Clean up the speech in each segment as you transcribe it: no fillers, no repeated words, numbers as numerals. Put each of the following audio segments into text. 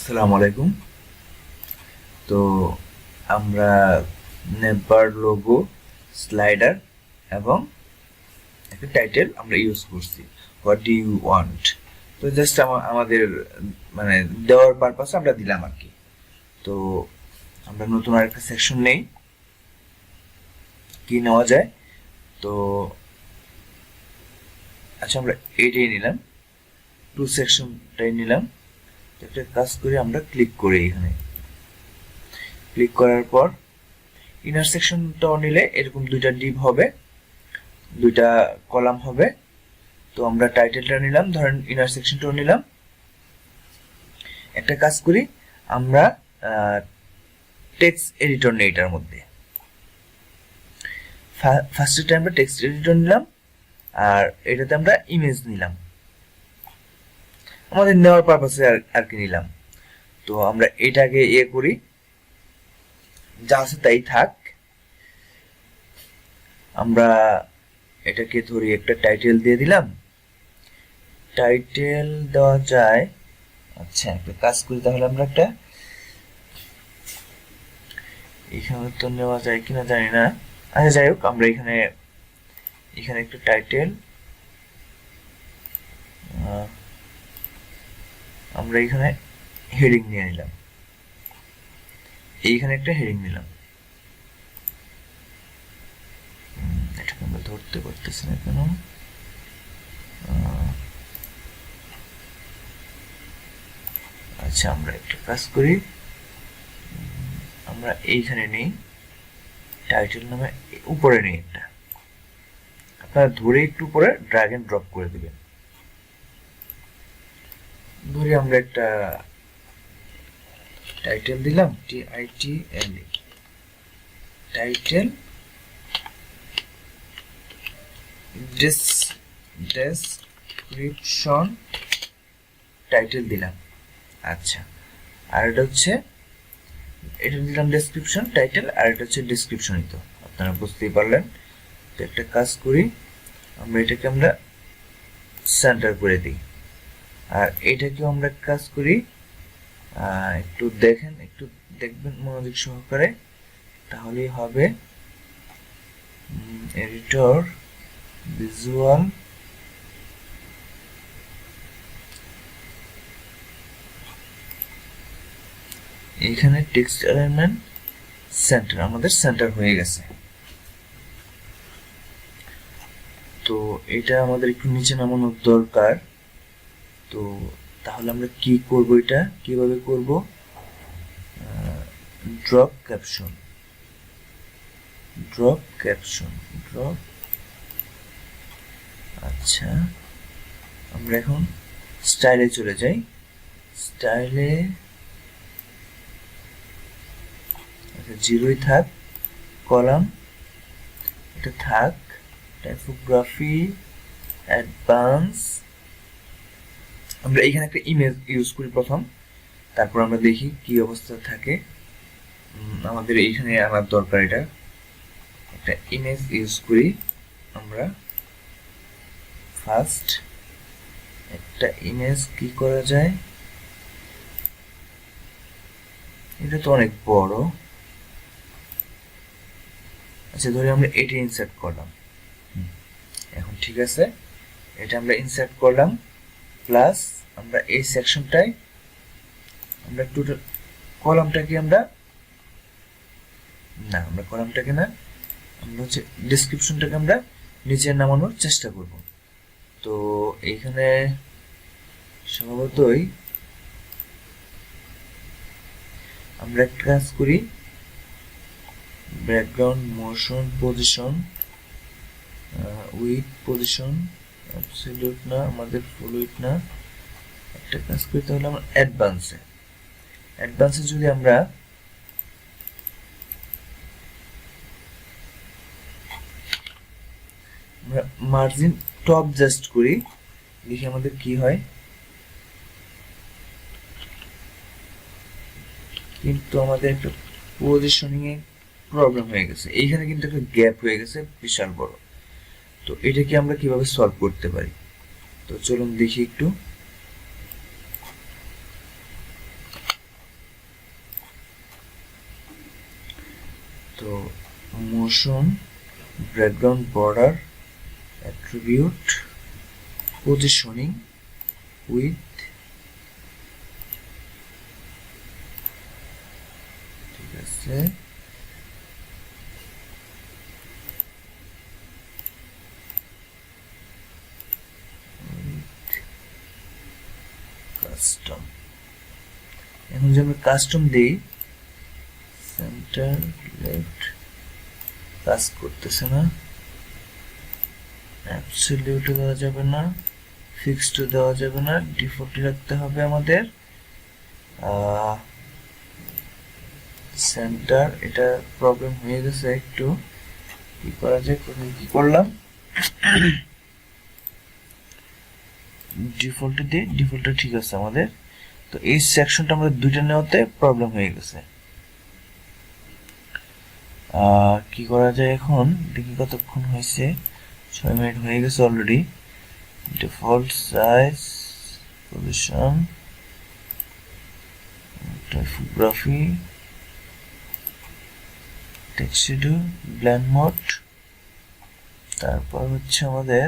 আসসালামু আলাইকুম। তো আমরা নেবার লোগো, স্লাইডার এবং একটা টাইটেল আমরা ইউজ করছি, হোয়াট ডু ইউ ওয়ান্ট। তো জাস্ট আমাদের মানে দেওয়ার পারপাসে আমরা দিলাম আর কি। তো আমরা নতুন আরেকটা সেকশন নেই, কি নেওয়া যায়। তো আচ্ছা, আমরা এইটাই নিলাম, টু সেকশনটাই নিলাম। একটা কাজ করে আমরা ক্লিক করি, এখানে ক্লিক করার পর ইনার সেকশনটাও নিলে এরকম দুইটা ডিপ হবে, দুইটা কলাম হবে। তো আমরা টাইটেলটা নিলাম, ধরেন ইনার সেকশনটাও নিলাম। একটা কাজ করি, আমরা টেক্সট এডিটর নেই এটার মধ্যে। ফার্স্টে আমরা টেক্সট এডিটর নিলাম, আর এটাতে আমরা ইমেজ নিলাম, আমাদের নেওয়ার পারপাসে আর কি নিলাম। তো আমরা এটাকে করি, যা আছে তাই থাক। আমরা এটাকে ধরি, একটা টাইটেল দিয়ে দিলাম। টাইটেল দেওয়া যায়, আচ্ছা একটা কাজ করি তাহলে, আমরা একটা এখানে তো নেওয়া যায় কিনা জানি না। আচ্ছা যাই হোক, আমরা এখানে একটা টাইটেল, আমরা এখানে হেডিং নিয়ে নিলাম, এইখানে একটা হেডিং নিলাম। এটাকে আমরা ধরতে পারতেছি না কেন। আচ্ছা, আমরা একটা কাজ করি, আমরা এইখানে নেই, টাইটেল নামে উপরে নেই একটা, আপনারা ধরে একটু উপরে ড্র্যাগ এন্ড ড্রপ করে দিবেন। ধরে আমরা একটা টাইটেল দিলাম, TITL, টাইটেল ডেসক্রিপশন, টাইটেল দিলাম। আচ্ছা, আর এটা হচ্ছে, এটা দিলাম ডেসক্রিপশন টাইটেল, আর এটা হচ্ছে ডেসক্রিপশনই। তো আপনারা বুঝতেই পারলেন। তো একটা কাজ করি, আমরা এটাকে আমরা সেন্টার করে দিই, আর এটাকেও আমরা কাজ করি, একটু দেখেন, একটু দেখবেন মনোযোগ সহকারে, তাহলেই হবে। এডিটর, ভিজুয়াল, এইখানে টেক্সট এলিমেন্ট, সেন্টার, আমাদের সেন্টার হয়ে গেছে। তো এটা আমাদের একটু নিচে নামানোর দরকার। তো তাহলে আমরা কি করব, এটা কিভাবে করব? Drop caption, drop. আচ্ছা, আমরা এখন স্টাইলে চলে যাই। স্টাইলে জিরোই থাক, কলাম এটা থাক, টাইপোগ্রাফি, অ্যাডভান্স। আমরা এখানে একটা ইমেজ ইউজ করি প্রথম, তারপর আমরা দেখি কি অবস্থা থাকে। আমাদের এইখানে আনার দরকার, এটা একটা ইমেজ ইউজ করি আমরা। ফার্স্ট একটা ইমেজ কি করা যায়, এটা তো অনেক বড়। আচ্ছা, ধরে আমরা এটি ইনসার্ট করলাম, এখন ঠিক আছে, এটা আমরা ইনসার্ট করলাম। প্লাস আমরা এই সেকশনটায় আমরা টোটাল কলামটাকে আমরা কলামটাকে না, আমরা হচ্ছে ডেসক্রিপশনটাকে আমরা নিচে নামানোর চেষ্টা করব। তো এইখানে স্বভাবতই আমরা একটা কাজ করি, background, motion, position, with, position absolute না, আমাদের ফুল উইথ না। একটা কাজ করি তাহলে আমরা অ্যাডভান্সে যদি আমরা মার্জিন টপ জাস্ট করি, দেখি আমাদের কি হয়। কিন্তু আমাদের একটা পজিশনিং এ প্রবলেম হয়ে গেছে, এইখানে কিন্তু একটা গ্যাপ হয়ে গেছে বিশাল বড়। তো এটাকে আমরা কিভাবে সলভ করতে পারি? তো চলুন দেখি একটু। তো motion, background, border, attribute, positioning, with, ঠিক আছে, কাস্টম। এখন যদি আমরা কাস্টম দিই, সেন্টার লেফট কাজ করতেছে না, অ্যাবসলিউট দেওয়া যাবে না, ফিক্সড দেওয়া যাবে না, ডিফল্ট রাখতে হবে আমাদের। সেন্টার, এটা প্রবলেম হয়ে গেছে একটু, কি করা যায়, কোথায় কি করলাম, ডিফল্টে দিই, ডিফল্টে ঠিক আছে আমাদের। তো এই সেকশনটা আমাদের দুইটা নেওয়াতে প্রবলেম হয়ে গেছে। কি করা যায় এখন, দেখি কতক্ষণ হয়েছে, 6 মিনিট হয়ে গেছে already. Default size, position, typography, text schedule, blend mode, তারপর হচ্ছে আমাদের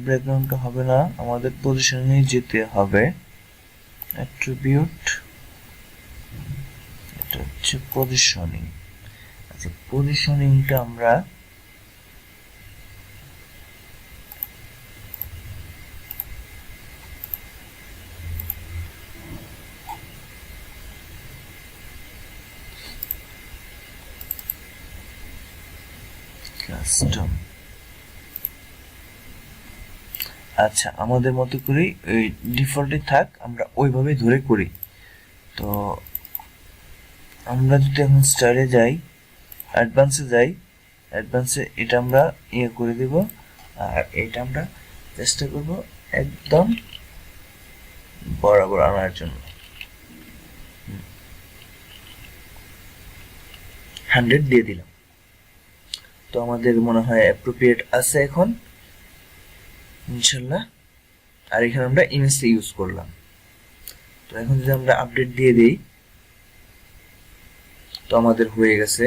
ব্যাকগ্রাউন্ডটা হবে না, আমাদের পজিশনে যেতে হবে। অ্যাট্রিবিউট, এটা হচ্ছে পজিশনিং। আচ্ছা, পজিশনিংটা আমরা কাস্টম, আচ্ছা আমাদের মতো করে ওই ডিফল্টে থাক, আমরা ওইভাবে ধরে করি। তো আমরা যদি এখন স্টাইলে যাই, অ্যাডভান্সে যাই, অ্যাডভান্সে এটা আমরা ইয়ে করে দেব, আর এটা আমরা চেষ্টা করব একদম বরাবর আনার জন্য। 100 দিয়ে দিলাম। তো আমাদের মনে হয় অ্যাপ্রোপ্রিয়েট আছে এখন ইনশাল্লাহ। আর এখানে আমরা ইমেজটা ইউজ করলাম। তো এখন যদি আমরা আপডেট দিয়ে দিই, তো আমাদের হয়ে গেছে।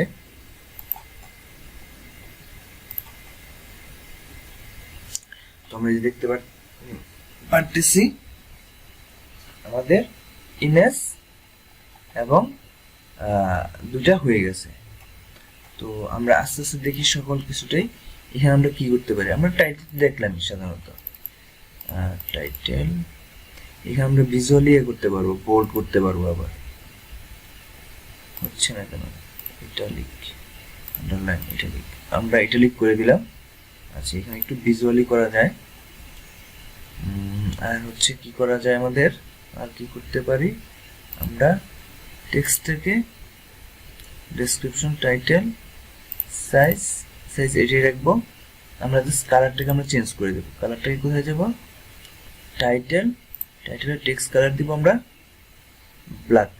তো আমরা যে দেখতে পারতেছি আমাদের ইমেজ এবং দুটা হয়ে গেছে। তো আমরা আস্তে আস্তে দেখি সকল কিছুটাই। এখানে আমরা কি করতে পারি, আমরা টাইটেল দেখলাম সাধারণত, টাইটেল এখানে আমরা ভিজুয়ালি করতে পারবো, বোল্ড করতে পারবো, আবার হচ্ছে না কেন, ইটালিক, আন্ডারলাইন, ইটালিক, আমরা ইটালিক করে দিলাম। আচ্ছা, এখানে একটু ভিজুয়ালি করা যায়। আর হচ্ছে কি করা যায় আমাদের, আর কি করতে পারি, আমরা টেক্সট থেকে ডেসক্রিপশন, টাইটেল, সাইজ এটাই রাখবো। আমরা জাস্ট কালারটাকে আমরা চেঞ্জ করে দেবো। কালারটাকে কোথায় যাব, টাইটেলের টেক্সট কালার দিব আমরা ব্ল্যাক।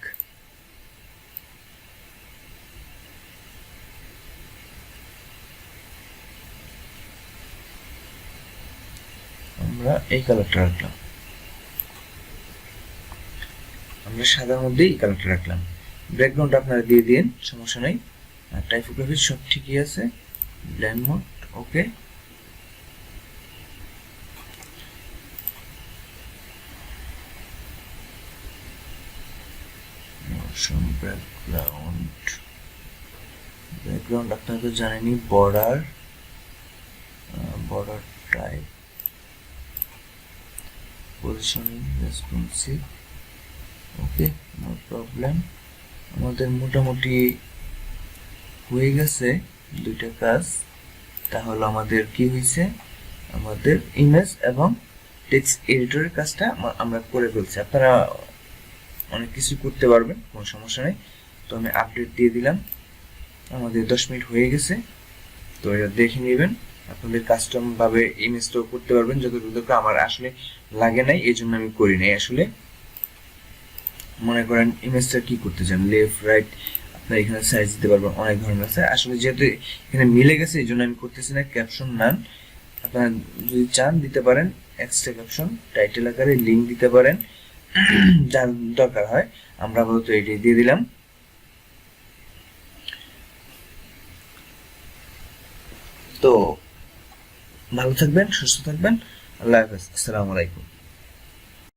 আমরা এই কালারটা রাখলাম, আমরা সাদার মধ্যে এই কালারটা রাখলাম। ব্যাকগ্রাউন্ড আপনারা দিয়ে দিন, সমস্যা নেই। আর টাইপোগ্রাফি সব ঠিকই আছে, ব্ল্যান্ড মোড ওকে। ব্যাকগ্রাউন্ড আপনারা তো জানেনই, বর্ডার টাইপ, পজিশনিং, রেসপন্সিভ, ওকে, নো প্রবলেম। আমাদের মোটামুটি হয়ে গেছে দুইটা কাজ। তাহলে আমাদের কি হয়েছে, আমাদের ইমেজ এবং টেক্সট এডিটরের কাজটা আমরা করে ফেলছি। আপনারা অনেক কিছু করতে পারবেন, কোনো সমস্যা নেই। তো আমি আপডেট দিয়ে দিলাম, আমাদের 10 মিনিট হয়ে গেছে। তো এটা দেখে নেবেন, আপনাদের কাস্টম ভাবে ইমেজটাও করতে পারবেন যতটুকু আমার আসলে লাগে নাই, এই জন্য আমি করি নাই। আসলে মনে করেন ইমেজটা কি করতে চান, লেফট রাইট, আপনার এখানে সাইজ দিতে পারবেন, অনেক ধরনের আছে। আসলে যেহেতু এখানে মিলে গেছে এই জন্য আমি করতেছি না। ক্যাপশন নান, আপনারা যদি চান দিতে পারেন এক্সট্রা ক্যাপশন, টাইটেল আকারে লিঙ্ক দিতে পারেন, যার দরকার হয় আমরা আপাতত এটাই দিয়ে দিলাম। তো ভালো থাকবেন, সুস্থ থাকবেন, আল্লাহ হাফেজ, আসসালামু আলাইকুম।